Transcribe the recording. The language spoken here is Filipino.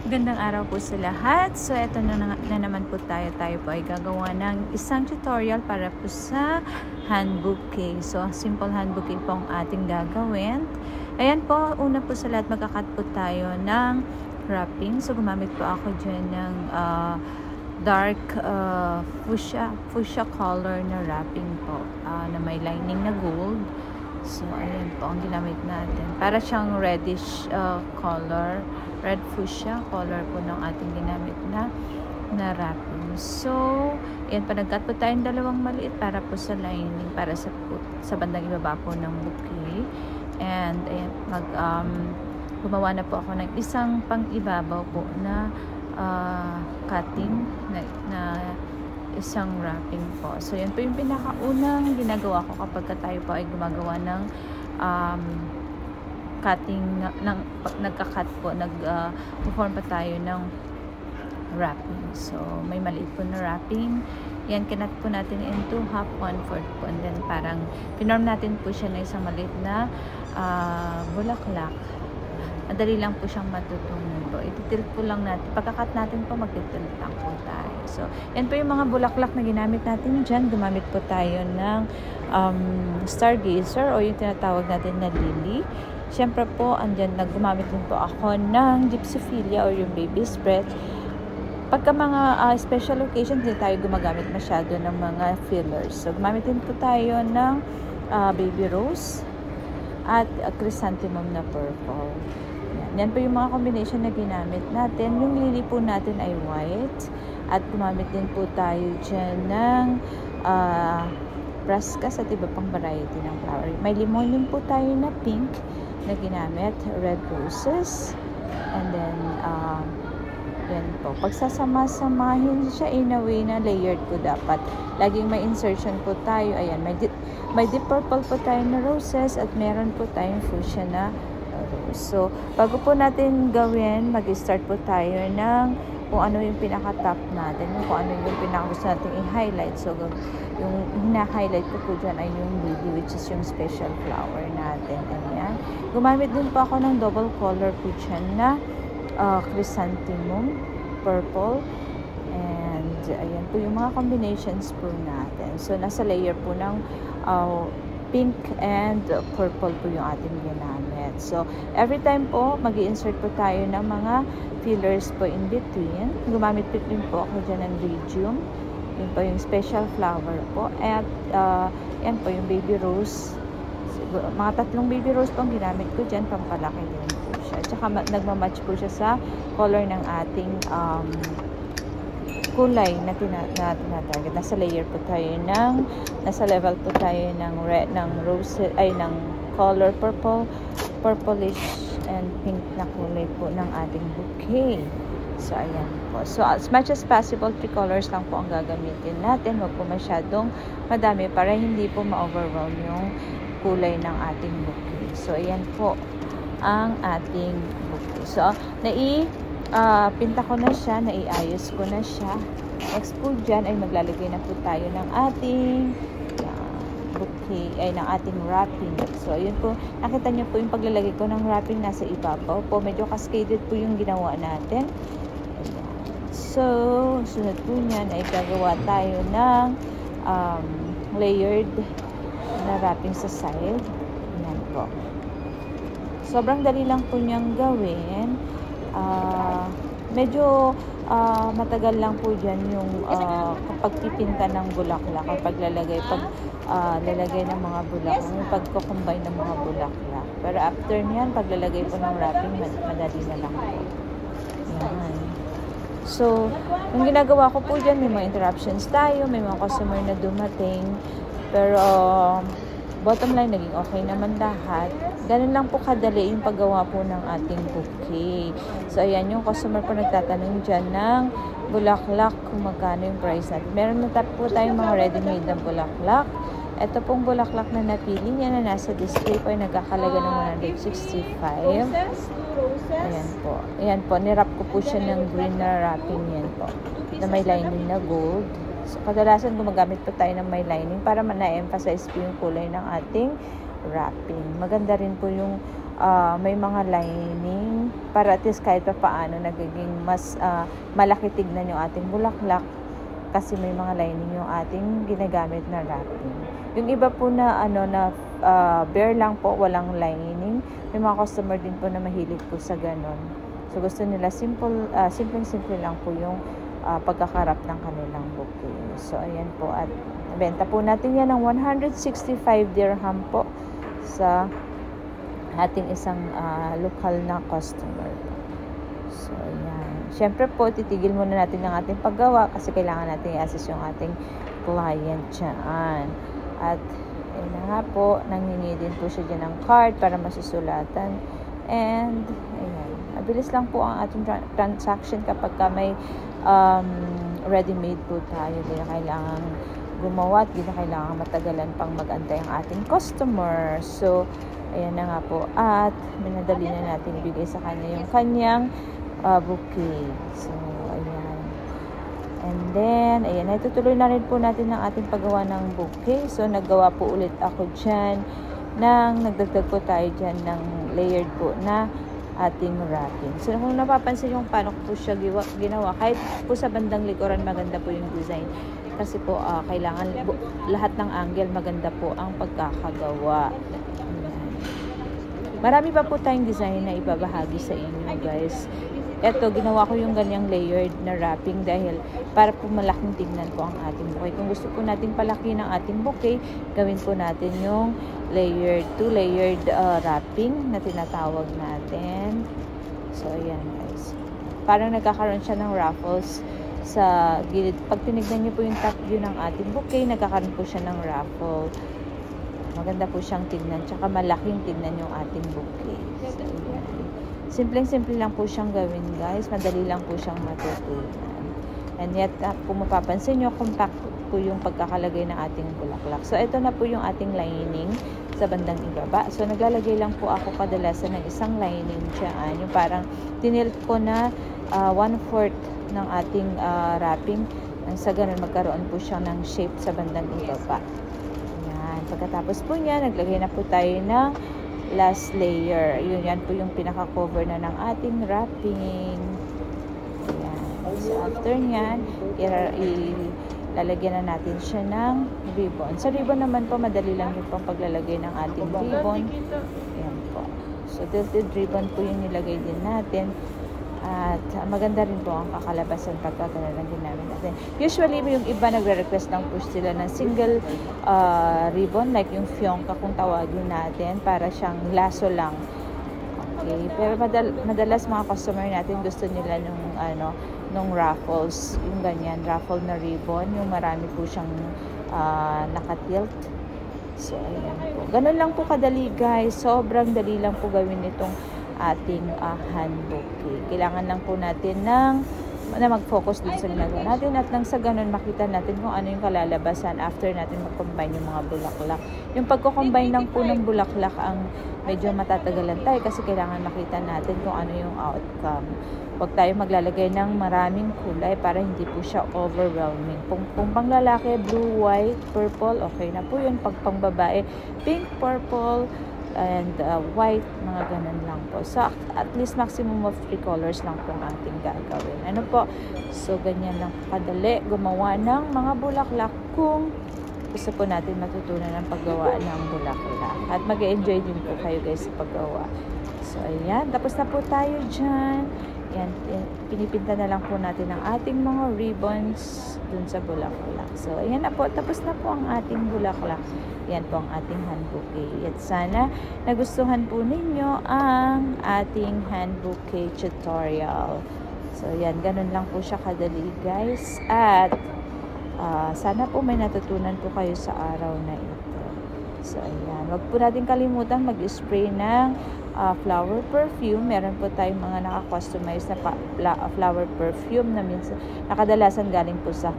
Gandang araw po sa lahat. So, eto na naman po tayo. Tayo po ay gagawa ng isang tutorial para po sa hand bouquet. So, simple hand bouquet po ang ating gagawin. Ayan po, una po sa lahat, magkakat po tayo ng wrapping. So, gumamit po ako dyan ng dark fuchsia color na wrapping po na may lining na gold. So, ayan po ang ginamit natin. Para siyang reddish color, red fuchsia color po ng ating ginamit na wrapping. So, ayan pa, nagkat po tayong dalawang maliit para po sa lining, para sa bandang ibaba po ng bouquet. And, ayan, gumawa na po ako ng isang pang-ibabaw po na cutting na isang wrapping po. So, yan po yung pinakaunang ginagawa ko kapag tayo po ay gumagawa ng cutting, nagka-cut po, nag-form pa tayo ng wrapping. So, may maliit po na wrapping. Yan, kinat po natin into half 1/4 po. And then, parang pinorm natin po siya na isang maliit na bulaklak. Madali lang po siyang matutunan po. Itilt po lang natin. Pagkakat natin po, magtitilt lang po tayo. So, yan po yung mga bulaklak na ginamit natin dyan. Gumamit po tayo ng stargazer o yung tinatawag natin na lily. Siyempre po, andyan, gumamit din po ako ng gypsophilia o yung baby's breath. Pagka mga special occasions, hindi tayo gumagamit masyado ng mga fillers. So, gumamit din po tayo ng baby rose at chrysanthemum na purple. Yan po yung mga combination na ginamit natin. Yung lily po natin ay white. At gumamit din po tayo dyan ng brascas at iba pang variety ng flower. May limon din po tayo na pink na ginamit. Red roses. And then, yan po. Pagsasama-samahin siya in a way na layered po dapat. Laging may insertion po tayo. Ayan, may deep purple po tayo na roses at meron po tayong fuchsia na rose. So, bago po natin gawin, mag-start po tayo ng kung ano yung pinaka-top natin, kung ano yung pinaka-gusto natin i-highlight. So, yung hina-highlight ko po dyan ay yung lily, which is yung special flower natin. Ayan. Gumamit din po ako ng double color po dyan na chrysanthemum, purple, and ayan po yung mga combinations po natin. So, nasa layer po ng pink and purple po yung ating ginamit. So, every time po, mag-i-insert po tayo ng mga fillers po in between. Gumamit din po ako dyan ng radium. Yun po yung special flower po. At, yan po yung baby rose. Mga 3 baby rose po ang ginamit ko dyan. Pampalaki din po siya. Tsaka, nagmamatch po siya sa color ng ating kulay na tinatarget. Nasa layer po tayo nasa level po tayo ng red, ng rose, ay ng color purplish and pink na kulay po ng ating bouquet. So, ayan po. So, as much as possible, 3 colors lang po ang gagamitin natin. Huwag po masyadong madami para hindi po ma-overwhelm yung kulay ng ating bouquet. So, ayan po ang ating bouquet. So, pinta ko na siya, naiayos ko na siya. Next po dyan ay maglalagay na po tayo ng ating bouquet, ay ng ating wrapping. So, ayun po, nakita niyo po yung paglalagay ko ng wrapping nasa ibabaw po. Medyo cascaded po yung ginawa natin. Ayan. So, sunod po niyan ay gagawa tayo ng layered na wrapping sa side. Ayan po. Sobrang dali lang po niyang gawin. Medyo matagal lang po dyan yung kapag pipinta ng bulaklak o lalagay ng mga bulaklak, yung pagko-combine ng mga bulaklak. Pero after niyan, paglalagay po ng wrapping, madali na lang po. Yan. So, yung ginagawa ko po dyan, may mga interruptions tayo, may mga customer na dumating, pero bottom line, naging okay naman lahat. Ganun lang po kadali yung paggawa po ng ating bouquet. So, ayan, yung customer po nagtatanong dyan ng bulaklak kung magkano yung price natin. Meron na po tayong mga ready-made na bulaklak. Ito pong bulaklak na napili niya na nasa display po ay nagkakalaga ng 165. Ayan po. Ayan po, nirap ko po siya ng green na wrapping yan po. Na may lining na gold. So, kadalasan gumagamit po tayo ng may lining para na-emphasize po yung kulay ng ating wrapping. Maganda rin po yung may mga lining para at least kahit pa paano nagiging mas malaki tignan yung ating bulaklak kasi may mga lining yung ating ginagamit na wrapping. Yung iba po na bare lang po, walang lining. May mga customer din po na mahilig po sa ganon. So gusto nila simple lang po yung pagkakarap ng kanilang bouquet. So ayan po, at benta po natin yan ng 165 dirham po sa ating isang lokal na customer. So ayan. Siyempre po, titigil muna natin ang ating paggawa kasi kailangan natin i-assist yung ating client dyan. At ayun na nga po, nangingi din po siya dyan ng card para masusulatan. And ayan, mabilis lang po ang ating transaction kapag may ready-made po tayo. Hindi na kailangan gumawa at hindi na kailangan matagalan pang mag-antay ang ating customer. So ayan na nga po, at minadali na natin ibigay sa kanya yung kanyang bouquet. So ayan. And then, ayan, itutuloy na rin po natin ang ating paggawa ng bouquet. So, naggawa po ulit ako dyan nagdagdag po tayo dyan ng layered po na ating wrapping. So, kung napapansin yung paano po siya ginawa, kahit po sa bandang likuran, maganda po yung design. Kasi po, kailangan lahat ng angle maganda po ang pagkakagawa. Ayan. Marami pa po tayong design na ibabahagi sa inyo, guys. Eto, ginawa ko yung ganyang layered na wrapping dahil para po malaking tignan po ang ating bouquet. Kung gusto po natin palaki ng ating bouquet, gawin po natin yung two-layered wrapping na tinatawag natin. So, ayan guys. Parang nagkakaroon siya ng ruffles sa gilid. Pag tinignan niyo po yung top view ng ating bouquet, nagkakaroon po siya ng ruffle. Maganda po siyang tignan, tsaka malaking tignan yung ating bouquet. So, ayan. Simpleng-simple lang po siyang gawin, guys. Madali lang po siyang matutunan. And yet, kung mapapansin nyo, compact po yung pagkakalagay ng ating bulaklak. So, ito na po yung ating lining sa bandang ibaba. So, naglalagay lang po ako kadalasan ng isang lining dyan. Yung parang tinilt ko na 1/4 ng ating wrapping. Sa ganun, magkaroon po siya ng shape sa bandang ibaba. Ayan. Pagkatapos po niya, naglagay na po tayo ng last layer. Yan po yung pinaka-cover na ng ating wrapping. Ayan. So, after nyan, ilalagyan na natin siya ng ribbon. Sa ribbon naman po, madali lang yung pang paglalagay ng ating ribbon. Ayan po. So, tilted ribbon po yung nilagay din natin. At maganda rin po ang kakalabasan pagka gano'n ang ginamit natin. Usually, yung iba nagre-request lang po sila ng single ribbon, like yung fionca kung tawagin natin, para siyang laso lang. Okay. Pero madalas mga customer natin gusto nila nung ruffles, yung ganyan, ruffle na ribbon, yung marami po siyang nakatilt. So, ayan po. Ganun lang po kadali, guys. Sobrang dali lang po gawin itong ating hand bouquet. Kailangan lang po natin na mag-focus din sa ginagawa natin at nang sa ganun makita natin kung ano yung kalalabasan after natin mag-combine yung mga bulaklak. Yung pagko-combine lang po ng bulaklak ang medyo matatagalan tayo kasi kailangan makita natin kung ano yung outcome. Huwag tayo maglalagay ng maraming kulay para hindi po siya overwhelming. Kung pang lalaki, blue, white, purple, okay na po yun. Pag pang babae, pink, purple, and white, mga ganun lang po. So, at least maximum of 3 colors lang po ang ating gagawin. Ano po? So, ganyan lang kadali gumawa ng mga bulaklak kung gusto po natin matutunan ang paggawa ng bulaklak. At mag-enjoy din po kayo guys sa paggawa. So, ayan. Tapos na po tayo dyan. Yan, pinipinta na lang po natin ang ating mga ribbons dun sa bulaklak. So, ayan na po. Tapos na po ang ating bulaklak. Yan po ang ating hand bouquet. At sana nagustuhan po ninyo ang ating hand bouquet tutorial. So, yan. Ganun lang po siya kadali, guys. At sana po may natutunan po kayo sa araw na ito. So, ayan. Huwag po natin kalimutan mag-spray ng flower perfume. Meron po tayong mga naka-customize na flower perfume na minsan nakadalasan galing po sa